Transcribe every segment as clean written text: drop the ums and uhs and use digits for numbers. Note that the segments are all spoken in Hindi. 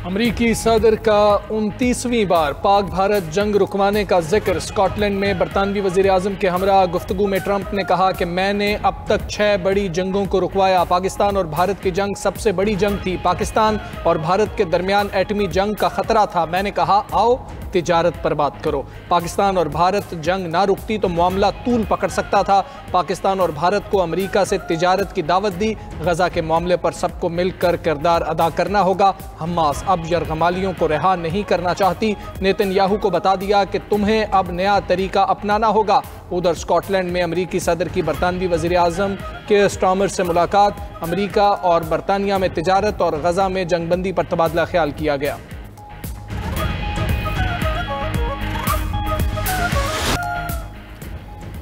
अमरीकी सदर का 29वीं बार पाक भारत जंग रुकवाने का जिक्र। स्कॉटलैंड में बरतानवी वज़ीर आज़म के हमरा गुफ्तगू में ट्रंप ने कहा कि मैंने अब तक 6 बड़ी जंगों को रुकवाया। पाकिस्तान और भारत की जंग सबसे बड़ी जंग थी। पाकिस्तान और भारत के दरमियान एटमी जंग का खतरा था। मैंने कहा आओ तिजारत पर बात करो। पाकिस्तान और भारत जंग ना रुकती तो मामला तूल पकड़ सकता था। पाकिस्तान और भारत को अमेरिका से तिजारत की दावत दी। गजा के मामले पर सबको मिलकर किरदार अदा करना होगा। हमास अब यरगमालियों को रिहा नहीं करना चाहती। नेतन्याहू को बता दिया कि तुम्हें अब नया तरीका अपनाना होगा। उधर स्कॉटलैंड में अमरीकी सदर की बरतानवी वज़ीर आज़म के स्टार्मर से मुलाकात। अमरीका और बरतानिया में तिजारत और गजा में जंगबंदी पर तबादला ख्याल किया गया।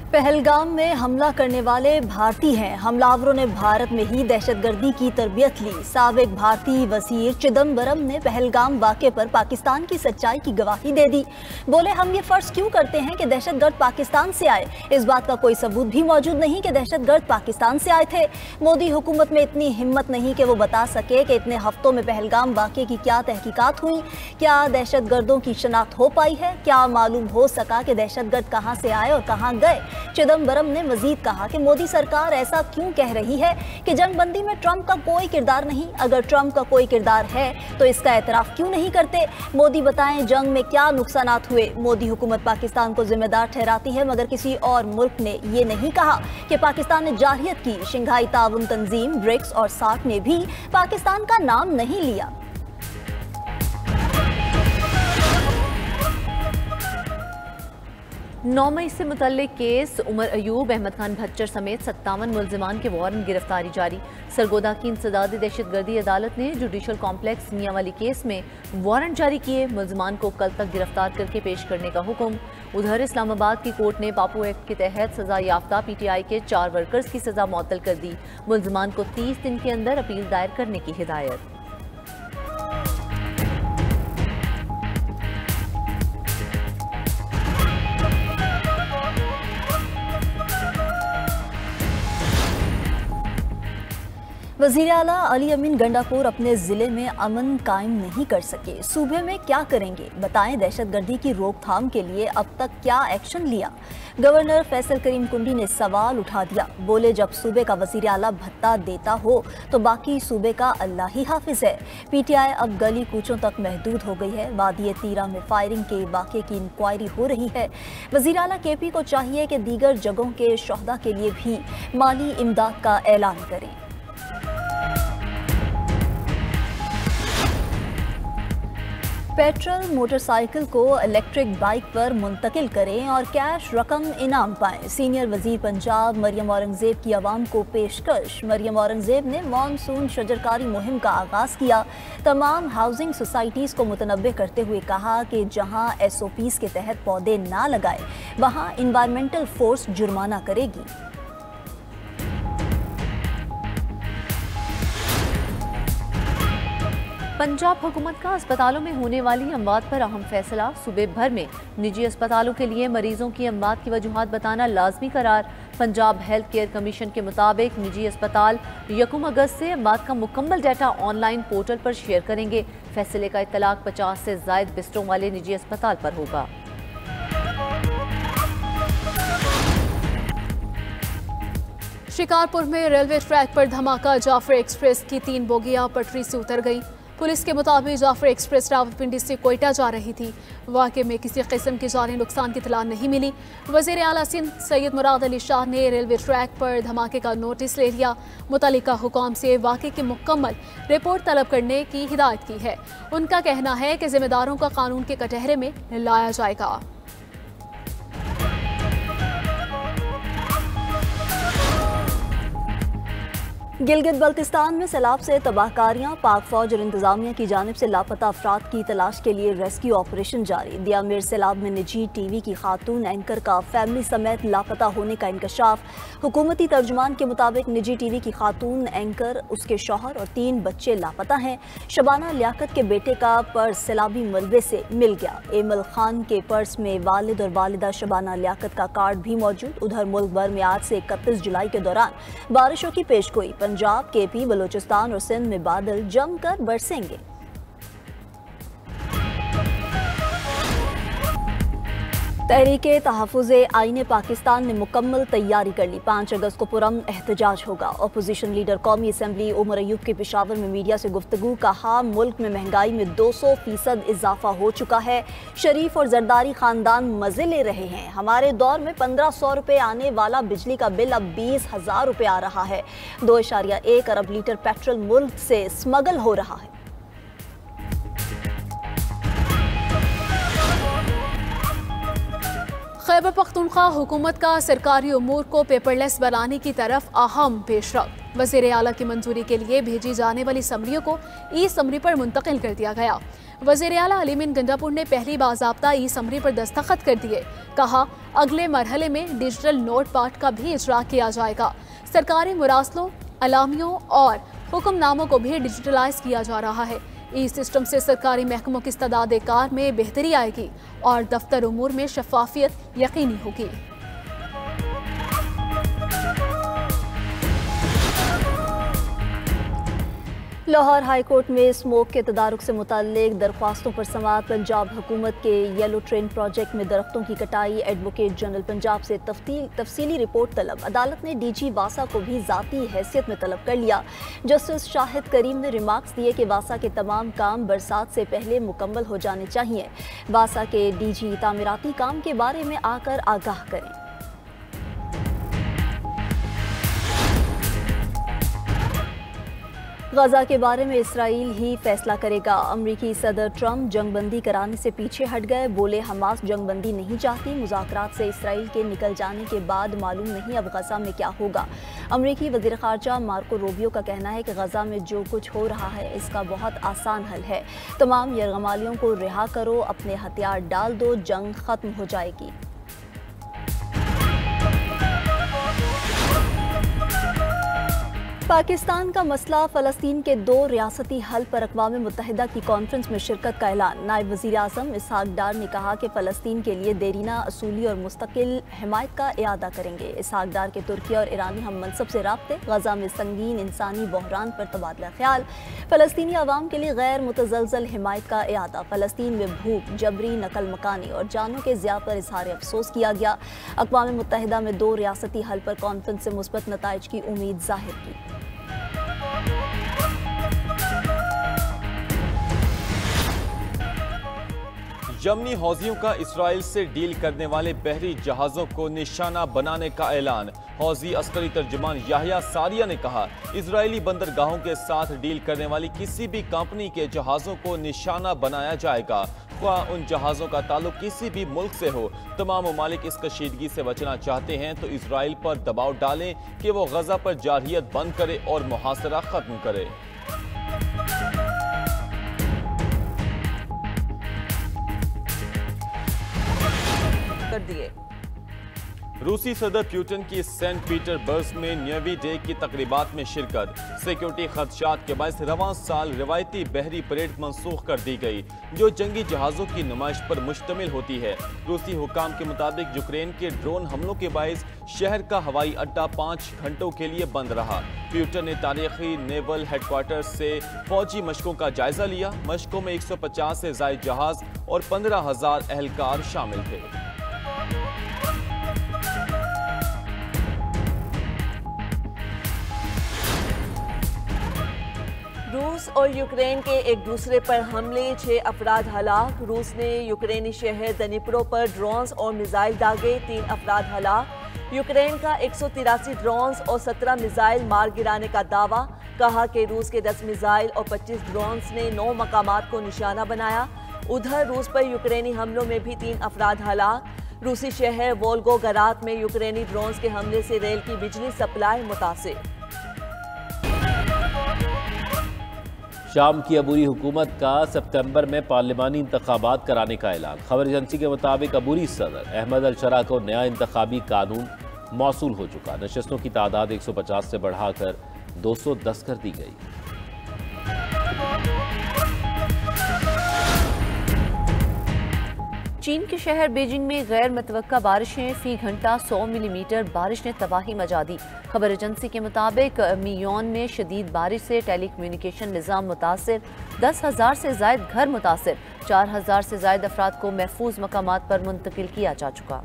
पहलगाम में हमला करने वाले भारतीय हैं। हमलावरों ने भारत में ही दहशतगर्दी की तरबियत ली। साबिक भारतीय वज़ीर चिदम्बरम ने पहलगाम वाक़े पर पाकिस्तान की सच्चाई की गवाही दे दी। बोले हम ये फ़र्ज़ क्यों करते हैं कि दहशतगर्द पाकिस्तान से आए। इस बात का कोई सबूत भी मौजूद नहीं कि दहशतगर्द पाकिस्तान से आए थे। मोदी हुकूमत में इतनी हिम्मत नहीं कि वो बता सके कि इतने हफ्तों में पहलगाम वाक़े की क्या तहकीकात हुई, क्या दहशतगर्दों की शनाख्त हो पाई है, क्या मालूम हो सका कि दहशतगर्द कहाँ से आए और कहाँ गए। चिदम्बरम ने मजीद कहा कि मोदी सरकार ऐसा क्यों कह रही है कि जंगबंदी में ट्रंप का कोई किरदार नहीं। अगर ट्रंप का कोई किरदार है तो इसका एतराफ़ क्यों नहीं करते। मोदी बताएं जंग में क्या नुकसानात हुए। मोदी हुकूमत पाकिस्तान को जिम्मेदार ठहराती है मगर किसी और मुल्क ने ये नहीं कहा कि पाकिस्तान ने जारहियत की। शंघाई ताउन तंजीम, ब्रिक्स और सार्क ने भी पाकिस्तान का नाम नहीं लिया। 9 मई से मुतल्लिक केस उमर अयूब, अहमद खान भच्चर समेत 57 मुल्जिमान के वारंट गिरफ्तारी जारी। सरगोदा की इंसदादी दहशतगर्दी अदालत ने जुडिशल कॉम्प्लेक्स मियांवाली केस में वारंट जारी किए। मुल्जिमान को कल तक गिरफ्तार करके पेश करने का हुक्म। उधर इस्लामाबाद की कोर्ट ने पापो एक्ट के तहत सजा याफ्ता PTI के 4 वर्कर्स की सजा मुअत्तल कर दी। मुल्जिमान को 30 दिन के अंदर अपील दायर करने की हिदायत। वज़ीर आला अली अमीन गंडापुर अपने ज़िले में अमन कायम नहीं कर सके। सूबे में क्या करेंगे, बताएं। दहशतगर्दी की रोकथाम के लिए अब तक क्या एक्शन लिया। गवर्नर फैसल करीम कुंडी ने सवाल उठा दिया। बोले जब सूबे का वज़ीर आला भत्ता देता हो तो बाकी सूबे का अल्लाह ही हाफिज है। PTI अब गली कूचों तक महदूद हो गई है। वादी तीरा में फायरिंग के वाक़े की इंक्वायरी हो रही है। वज़ीर आला KP को चाहिए कि दीगर जगहों के शहदा के लिए भी माली इमदाद का ऐलान करें। पेट्रोल मोटरसाइकिल को इलेक्ट्रिक बाइक पर मुंतकिल करें और कैश रकम इनाम पाएं। सीनियर वजीर पंजाब मरियम औरंगजेब की आवाम को पेशकश। मरियम औरंगजेब ने मानसून शजरकारी मुहिम का आगाज़ किया। तमाम हाउसिंग सोसाइटीज़ को मुतनब्बे करते हुए कहा कि जहां SOPs के तहत पौधे ना लगाए वहां इन्वायरमेंटल फोर्स जुर्माना करेगी। पंजाब हुकूमत का अस्पतालों में होने वाली अमवात पर अहम फैसला। सूबे भर में निजी अस्पतालों के लिए मरीजों की अमवात की वजूहात बताना लाजमी करार। पंजाब हेल्थ केयर कमीशन के मुताबिक निजी अस्पताल 1 अगस्त से अमवात का मुकम्मल डाटा ऑनलाइन पोर्टल पर शेयर करेंगे। फैसले का इत्तलाक 50 से ज़ायद बिस्तरों वाले निजी अस्पताल पर होगा। शिकारपुर में रेलवे ट्रैक पर धमाका। जाफर एक्सप्रेस की 3 बोगियां पटरी से उतर गई। पुलिस के मुताबिक जाफर एक्सप्रेस रावलपिंडी से कोयटा जा रही थी। वाक़े में किसी किस्म की जानी नुकसान की इत्तला नहीं मिली। वज़ीर आला सिंध सैयद मुराद अली शाह ने रेलवे ट्रैक पर धमाके का नोटिस ले लिया। मुतल्लिका हुकाम से वाक़े की मुकम्मल रिपोर्ट तलब करने की हिदायत की है। उनका कहना है कि जिम्मेदारों का कानून के कटहरे में लाया जाएगा। गिलगित बल्तिस्तान में सैलाब से तबाहकारियां। पाक फौज और इंतजामिया की जानिब से लापता अफराद की तलाश के लिए रेस्क्यू ऑपरेशन जारी। दियामिर सैलाब में निजी TV की खातून एंकर का फैमिली समेत लापता होने का इंकशाफ। हुकूमती तर्जुमान के मुताबिक निजी TV की खातून एंकर, उसके शौहर और 3 बच्चे लापता हैं। शबाना लियाकत के बेटे का पर्स सैलाबी मलबे से मिल गया। एमल खान के पर्स में वालिद और वालिदा शबाना लियाकत का कार्ड भी मौजूद। उधर मुल्क भर में आज से 31 जुलाई के दौरान बारिशों की पेशगोई। पंजाब, KP, बलूचिस्तान और सिंध में बादल जमकर बरसेंगे। तहरीके तहफ़्फ़ुज़ आईन पाकिस्तान ने मुकम्मल तैयारी कर ली। 5 अगस्त को पुरअमन एहतजाज होगा। अपोजिशन लीडर कौमी असम्बली उमर अयूब के पेशावर में मीडिया से गुफ्तगू, कहा मुल्क में महंगाई में 200% इजाफा हो चुका है। शरीफ और जरदारी खानदान मजे ले रहे हैं। हमारे दौर में 1500 रुपये आने वाला बिजली का बिल अब 20,000 रुपये आ रहा है। 2.1 अरब लीटर पेट्रोल मुल्क से स्मगल हो रहा है। खैबर पख्तूनख्वा हुकूमत का सरकारी उमूर को पेपरलेस बनाने की तरफ अहम पेशरफ्त। वज़ीर आला की मंजूरी के लिए भेजी जाने वाली समरियों को ई समरी पर मुंतकिल कर दिया गया। वज़ीर आला अलीमीन गंडापुर ने पहली बाज़ाब्ता ई समरी पर दस्तखत कर दिए। कहा अगले मरहले में डिजिटल नोट पार्ट का भी इजरा किया जाएगा। सरकारी मुरासलों, अलामियों और हुक्मनामों को भी डिजिटलाइज किया जा रहा है। ई सिस्टम से सरकारी महकमों की इस्तेदाद कार में बेहतरी आएगी और दफ्तर उमूर में शफाफियत यकीनी होगी। लाहौर हाई कोर्ट में स्मोक के तदारुक से मुताल्लिक दरख्वास्तों पर समाअत। पंजाब हुकूमत के येलो ट्रेन प्रोजेक्ट में दरख्तों की कटाई, एडवोकेट जनरल पंजाब से तफसीली रिपोर्ट तलब। अदालत ने डीजी वासा को भी ज़ाती हैसियत में तलब कर लिया। जस्टिस शाहिद करीम ने रिमार्क्स दिए कि वासा के तमाम काम बरसात से पहले मुकम्मल हो जाने चाहिए। वासा के डीजी तामीराती काम के बारे में आकर आगाह करें। गजा के बारे में इसराइल ही फैसला करेगा। अमरीकी सदर ट्रंप जंगबंदी कराने से पीछे हट गए। बोले हमास जंगबंदी नहीं चाहती। मुज़ाकरात से इसराइल के निकल जाने के बाद मालूम नहीं अब गजा में क्या होगा। अमरीकी वज़ीर ख़ारजा मार्को रूबियो का कहना है कि गजा में जो कुछ हो रहा है इसका बहुत आसान हल है। तमाम यरगमालियों को रिहा करो, अपने हथियार डाल दो, जंग ख़त्म हो जाएगी। पाकिस्तान का मसला फ़लस्तीन के 2 रियासती हल पर अक़वाम मुत्तहिदा की कॉन्फ्रेंस में शिरकत का ऐलान। नायब वज़ीर आज़म इसहाक डार ने कहा कि फ़लस्तीन के लिए देरीना, असूली और मुस्तकिल हिमायत का इआदा करेंगे। इसहाक डार के तुर्की और ईरानी हम मनसब से राब्ते, गजा में संगीन इंसानी बहरान पर तबादला ख्याल, फ़लस्तीनी अवाम के लिए गैर मुतज़लज़ल हिमायत का इआदा। फ़लस्तीन में भूख, जबरी नकल मकानी और जानों के ज़िया पर इज़हार अफसोस किया गया। अक़वाम मुत्तहिदा में 2 रियासती हल पर कॉन्फ्रेंस से मुस्बत नताइज की उम्मीद ज़ाहिर की। यमनी हौजियों का इसराइल से डील करने वाले बहरी जहाज़ों को निशाना बनाने का ऐलान। हौजी अस्करी तर्जुमान याहिया सारिया ने कहा इजरायली बंदरगाहों के साथ डील करने वाली किसी भी कंपनी के जहाज़ों को निशाना बनाया जाएगा, ख्वाह उन जहाज़ों का ताल्लुक किसी भी मुल्क से हो। तमाम ममालिक इस कशीदगी से बचना चाहते हैं तो इसराइल पर दबाव डालें कि वो गजा पर जारहियत बंद करे और मुहासरा खत्म करे। कर दिए। रूसी सदर पुतिन की सेंट पीटरबर्ग में न्यूवी डे की तकरीबात में शिरकत। सिक्योरिटी खदशात के बायस रवां साल रिवायती बहरी परेड मंसूख कर दी गई जो जंगी जहाज़ों की नुमाइश पर मुश्तमिल होती है। रूसी हुकाम के मुताबिक यूक्रेन के ड्रोन हमलों के बायस शहर का हवाई अड्डा 5 घंटों के लिए बंद रहा। पुतिन ने तारीखी नेवल हेडक्वार्टर से फौजी मशकों का जायजा लिया। मशकों में 150 से ज़ायद जहाज़ और 15,000 एहलकार शामिल थे। रूस और यूक्रेन के एक दूसरे पर हमले, 6 अफराद हलाक। रूस ने यूक्रेनी शहर दनिप्रो पर ड्रोन्स और मिसाइल दागे, 3 अफराद हलाक। यूक्रेन का 183 ड्रोन्स और 17 मिसाइल मार गिराने का दावा। कहा कि रूस के 10 मिसाइल और 25 ड्रोन्स ने 9 मकामात को निशाना बनाया। उधर रूस पर यूक्रेनी हमलों में भी 3 अफराद हलाक। रूसी शहर वोल्गोग्राद में यूक्रेनी ड्रोन्स के हमले से रेल की बिजली सप्लाई मुतासिर। शाम की अबूरी हुकूमत का सितंबर में पार्लिमानी इंतखाबात कराने का ऐलान। खबर एजेंसी के मुताबिक अबूरी सदर अहमद अल-शरा को नया इंतखाबी कानून मौसूल हो चुका। नशस्तों की तादाद 150 से बढ़ाकर 210 कर दी गई। चीन के शहर बीजिंग में गैर मुतवक्का बारिशें, फी घंटा 100 मिलीमीटर बारिश ने तबाही मचा दी। खबर एजेंसी के मुताबिक मियोन में शदीद बारिश से टेली कम्युनिकेशन निज़ाम मुतासिर, 10,000 से जायद घर मुतासिर, 4,000 से जायद अफराद को महफूज मकामात पर मुंतकिल किया जा चुका।